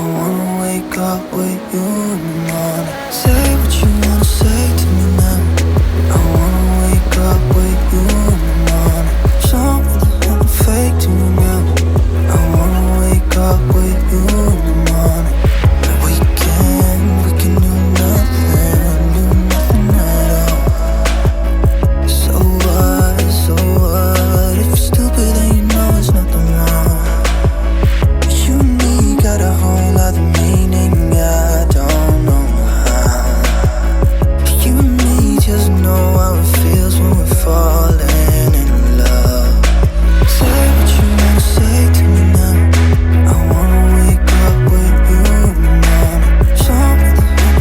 wanna wake up with you in the morning. Say what you wanna say to me now. I wanna wake up with you in the morning. Something that fake to me now. I wanna wake up with you in the morning. We can do nothing at all. So what, if you're stupid then you know it's nothing wrong. You and me got a whole other meaning, I don't know how. You and me just know how it feels when we're falling in love. Say what you wanna say to me now. I wanna wake up with you in the morning. Something that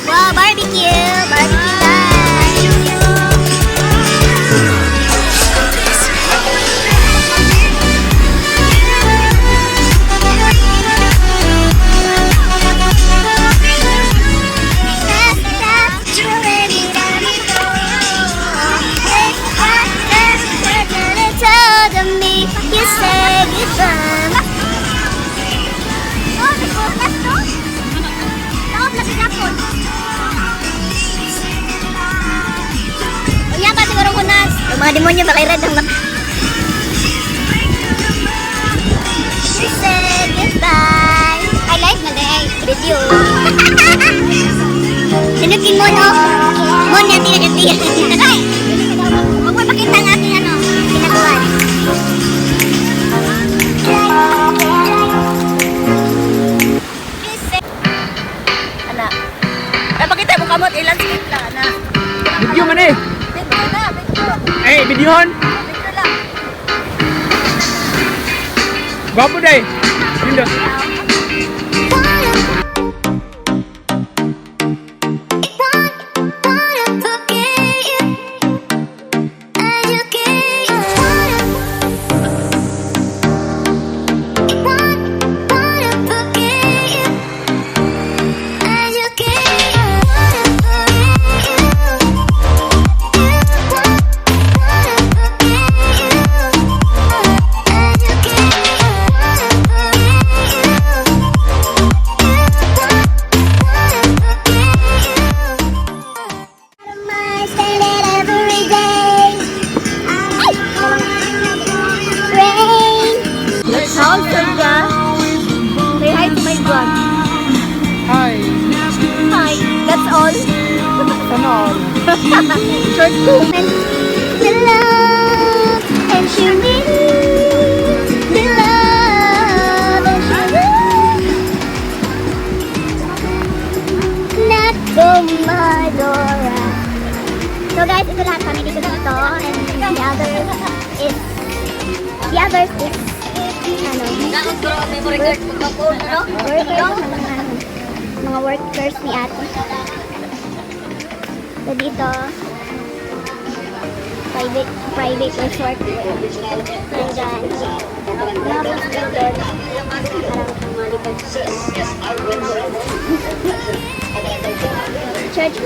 wow, barbecue guys. You say goodbye. Unya pa siguro kunas. Yung mga demonyo bakay red ang You say goodbye. I like na day video. Sinukin mo no. Mo niya tiya. Huwag mo pakita ang aking ano. Pinatuan. Pakita mo kamot ilan skip lang na. Video man eh. Video na, video. Eh, videohon. Video lang. Gwapo day. Yun daw. Short comment. The love and you Workers, mga workers ni ate. So dito, private resort. Nandyan, mga restricted. Parang mga libag. Church,